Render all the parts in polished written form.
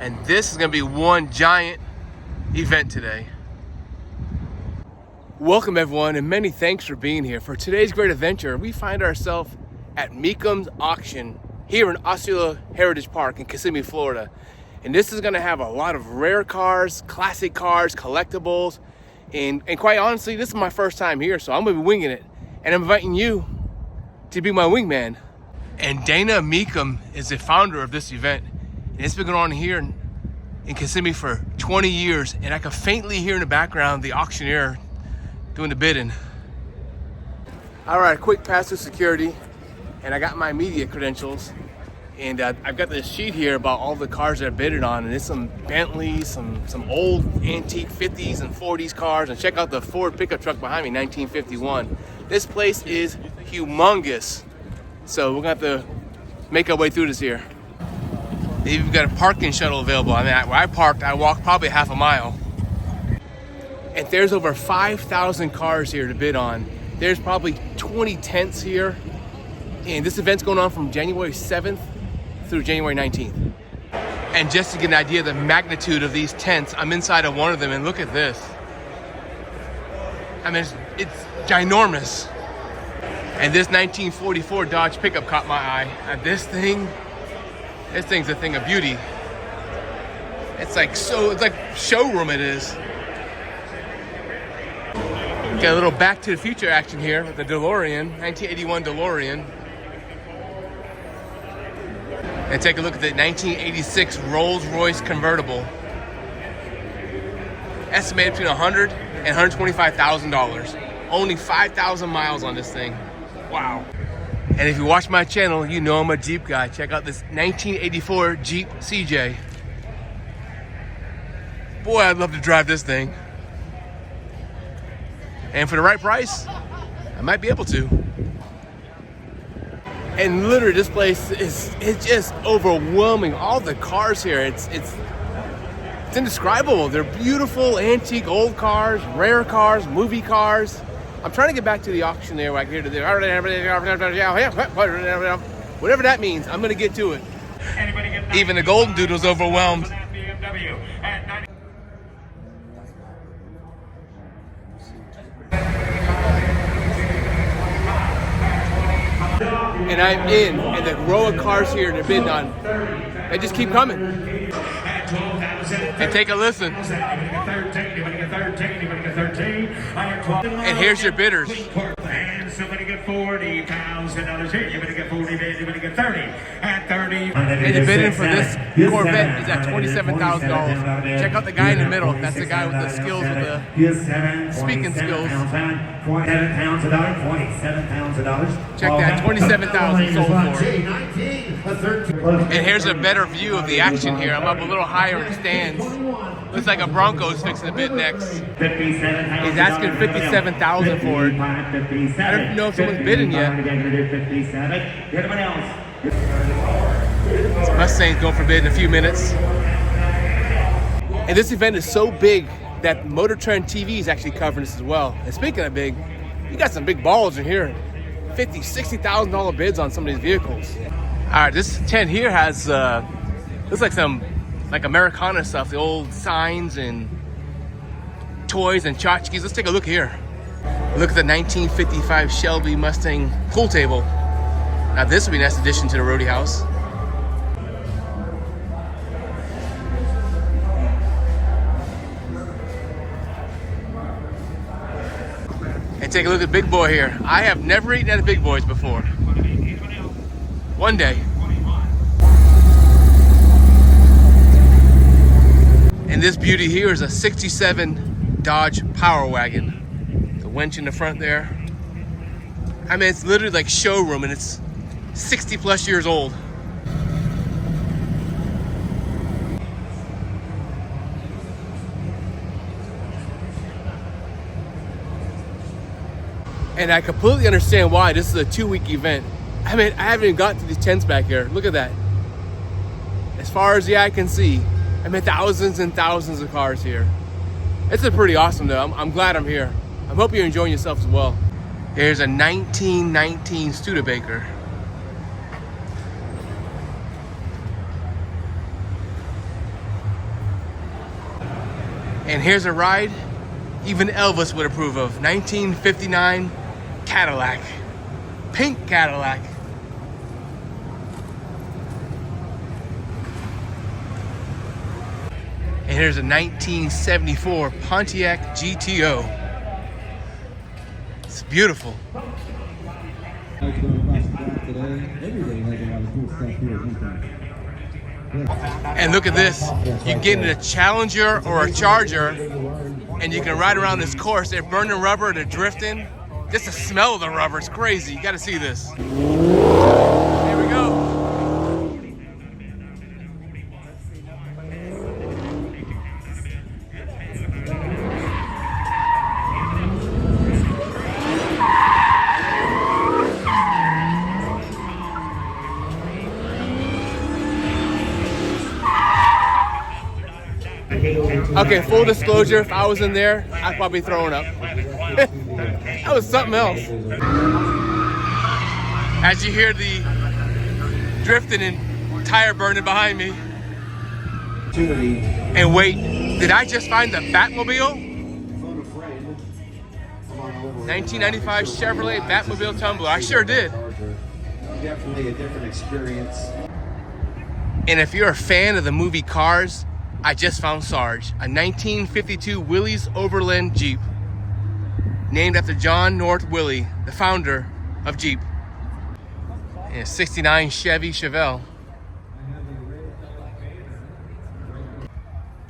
And this is gonna be one giant event today. Welcome everyone, and many thanks for being here. For today's great adventure, we find ourselves at Mecum's auction here in Osceola Heritage Park in Kissimmee, Florida. And this is gonna have a lot of rare cars, classic cars, collectibles, and quite honestly, this is my first time here, so I'm gonna be winging it. And I'm inviting you to be my wingman. And Dana Mecum is the founder of this event. And it's been going on here in Kissimmee for 20 years. And I can faintly hear in the background the auctioneer doing the bidding. All right, quick pass through security. And I got my media credentials. And I've got this sheet here about all the cars that I bidded on. And it's some Bentleys, some old antique 50s and 40s cars. And check out the Ford pickup truck behind me, 1951. This place is humongous. So we're gonna have to make our way through this here. They've even got a parking shuttle available. I mean, where I parked, I walked probably half a mile. And there's over 5,000 cars here to bid on. There's probably 20 tents here. And this event's going on from January 7th through January 19th. And just to get an idea of the magnitude of these tents, I'm inside of one of them and look at this. I mean, it's ginormous. And this 1944 Dodge pickup caught my eye. And this thing's a thing of beauty. It's like showroom it is. Got a little Back to the Future action here with the DeLorean, 1981 DeLorean. And take a look at the 1986 Rolls-Royce convertible. Estimated between $100,000 and $125,000. Only 5,000 miles on this thing. Wow. And if you watch my channel, you know I'm a Jeep guy. Check out this 1984 Jeep CJ. Boy, I'd love to drive this thing. And for the right price, I might be able to. And literally this place it's just overwhelming. All the cars here, it's indescribable. They're beautiful, antique, old cars, rare cars, movie cars. I'm trying to get back to the auction there where I can hear whatever that means, I'm gonna get to it. Even the Golden Doodle's overwhelmed. And I'm in, and the row of cars here they're bidding on, they just keep coming. And take a listen. And here's your bidders. And somebody get $40,000 here. You're gonna get 40, you're gonna get 30, and 30. And the bidding for this Corvette is at $27,000. Check out the guy in the middle. That's the guy with the skills, with the speaking skills. 27 pounds a dollar, 27 pounds a dollar. Check that, 27,000 sold for. And here's a better view of the action here. I'm up a little higher in the stands. Looks like a Bronco's fixing to bid next. He's asking $57,000 for it. I don't know if someone's bidding yet. Mustang's going for bid in a few minutes. And this event is so big that Motor Trend TV is actually covering this as well. And speaking of big, you got some big balls in here. $50,000, $60,000 bids on some of these vehicles. All right, this tent here has looks like some Americana stuff, the old signs and toys and tchotchkes. Let's take a look here. Look at the 1955 Shelby Mustang pool table. Now this would be a nice addition to the roadie house. And take a look at Big Boy here. I have never eaten at a Big Boy's before. One day. And this beauty here is a 67 Dodge Power Wagon. The winch in the front there. I mean, it's literally like showroom, and it's 60 plus years old. And I completely understand why this is a 2-week event. I mean, I haven't even gotten to these tents back here. Look at that. As far as the eye can see, I mean, thousands and thousands of cars here. It's pretty awesome though. I'm glad I'm here. I hope you're enjoying yourself as well. Here's a 1919 And here's a ride even Elvis would approve of. 1959 Cadillac. Pink Cadillac. And here's a 1974 Pontiac GTO. It's beautiful. And look at this. You get in a Challenger or a Charger, and you can ride around this course. They're burning rubber, they're drifting. Just the smell of the rubber, it's crazy. You gotta see this. Here we go. Okay, full disclosure, if I was in there, I'd probably be throwing up. That was something else. As you hear the drifting and tire burning behind me. And wait, did I just find the Batmobile? 1995 Chevrolet Batmobile Tumbler. I sure did. Definitely a different experience. And if you're a fan of the movie Cars, I just found Sarge, a 1952 Willys Overland Jeep, named after John North Willey, the founder of Jeep. And a 69 Chevy Chevelle.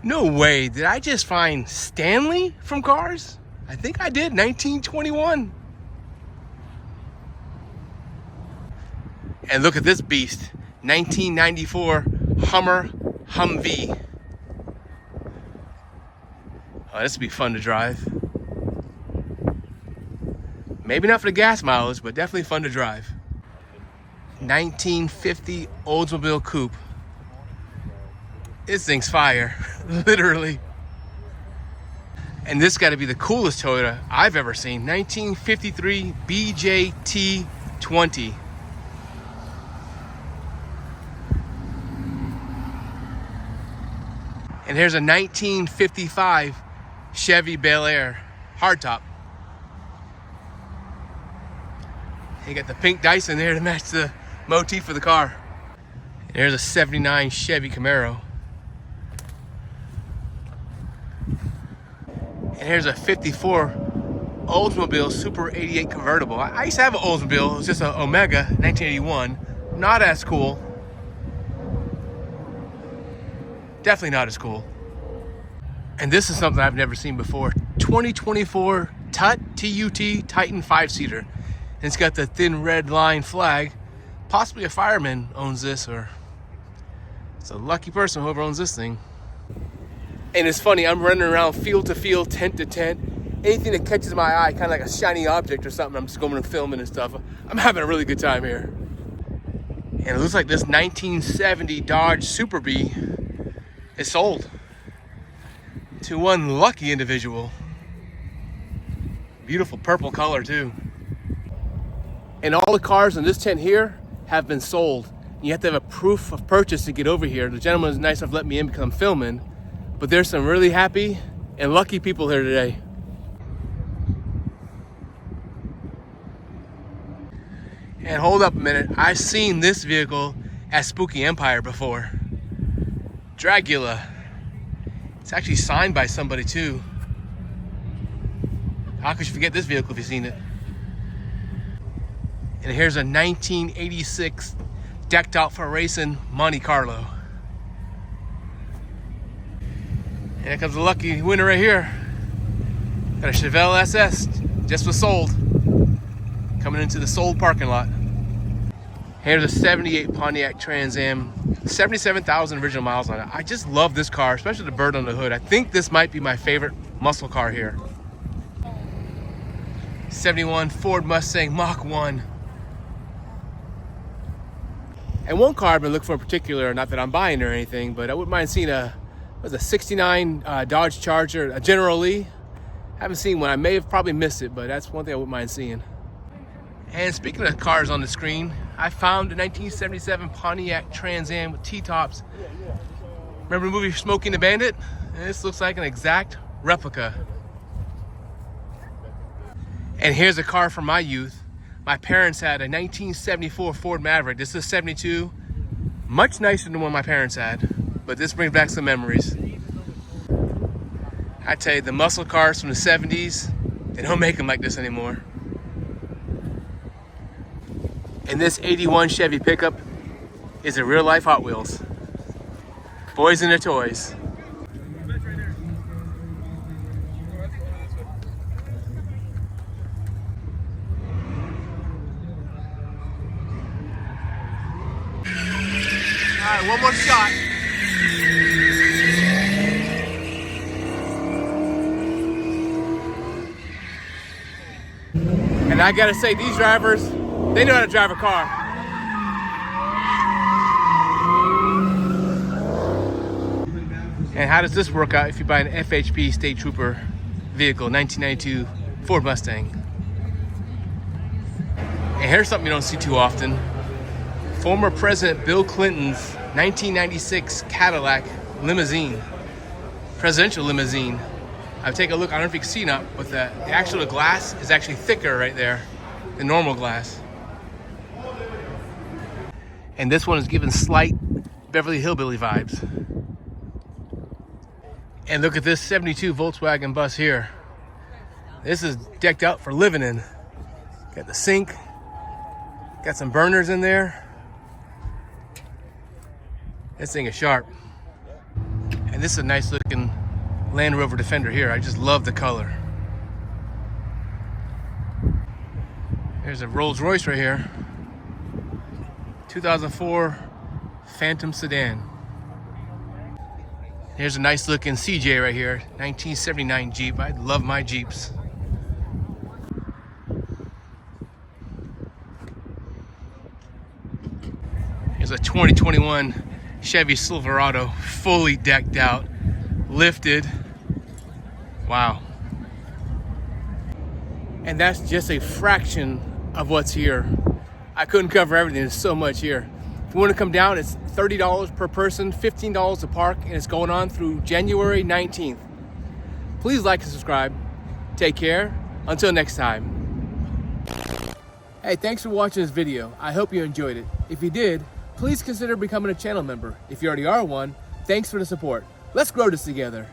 No way, did I just find Stanley from Cars? I think I did, 1921. And look at this beast, 1994 Hummer Humvee. Oh, this would be fun to drive. Maybe not for the gas mileage, but definitely fun to drive. 1950 Oldsmobile Coupe. This thing's fire, literally. And this got to be the coolest Toyota I've ever seen. 1953 BJT20. And here's a 1955 Chevy Bel Air hardtop. You got the pink Dyson there to match the motif of the car. And here's a 79 Chevy Camaro. And here's a 54 Oldsmobile Super 88 convertible. I used to have an Oldsmobile. It was just an Omega 1981. Not as cool. Definitely not as cool. And this is something I've never seen before. 2024 TUT, T-U-T, Titan 5-seater. And it's got the thin red line flag. Possibly a fireman owns this, or it's a lucky person whoever owns this thing. And it's funny, I'm running around field to field, tent to tent. Anything that catches my eye, kind of like a shiny object or something, I'm just going and filming and stuff. I'm having a really good time here. And it looks like this 1970 Dodge Super Bee is sold to one lucky individual. Beautiful purple color too. And all the cars in this tent here have been sold. You have to have a proof of purchase to get over here. The gentleman is nice enough to let me in because I'm filming, but there's some really happy and lucky people here today. And hold up a minute, I've seen this vehicle at Spooky Empire before. Dragula. It's actually signed by somebody too. How could you forget this vehicle if you've seen it? And here's a 1986 decked out for racing Monte Carlo. And here comes the lucky winner right here. Got a Chevelle SS, just was sold. Coming into the sold parking lot. Here's a 78 Pontiac Trans Am, 77,000 original miles on it. I just love this car, especially the bird on the hood. I think this might be my favorite muscle car here. 71 Ford Mustang Mach 1. And one car I've been looking for in particular, not that I'm buying or anything, but I wouldn't mind seeing a 69 Dodge Charger, a General Lee. Haven't seen one. I may have probably missed it, but that's one thing I wouldn't mind seeing. And speaking of cars on the screen, I found a 1977 Pontiac Trans Am with T-tops. Remember the movie Smoking the Bandit? And this looks like an exact replica. And here's a car from my youth. My parents had a 1974 Ford Maverick. This is 72. Much nicer than one my parents had, but this brings back some memories. I tell you, the muscle cars from the 70s, they don't make them like this anymore. And this 81 Chevy pickup is a real life Hot Wheels. Boys and their toys. All right, one more shot. And I gotta say, these drivers, they know how to drive a car. And how does this work out if you buy an FHP State Trooper vehicle, 1992 Ford Mustang? And here's something you don't see too often. Former President Bill Clinton's 1996 Cadillac limousine, presidential limousine. I'll take a look. I don't know if you can see it, but the actual glass is actually thicker right there than normal glass. And this one is given slight Beverly Hillbilly vibes. And look at this 72 Volkswagen bus here. This is decked out for living in. Got the sink, got some burners in there. This thing is sharp. And this is a nice looking Land Rover Defender here. I just love the color. There's a Rolls Royce right here. 2004 Phantom sedan. Here's a nice looking CJ right here. 1979 Jeep. I love my Jeeps. Here's a 2021 Chevy Silverado, fully decked out, lifted. Wow. And that's just a fraction of what's here. I couldn't cover everything, there's so much here. If you want to come down, it's $30 per person, $15 to park, and it's going on through January 19th. Please like and subscribe. Take care. Until next time. Hey, thanks for watching this video. I hope you enjoyed it. If you did, please consider becoming a channel member. If you already are one, thanks for the support. Let's grow this together.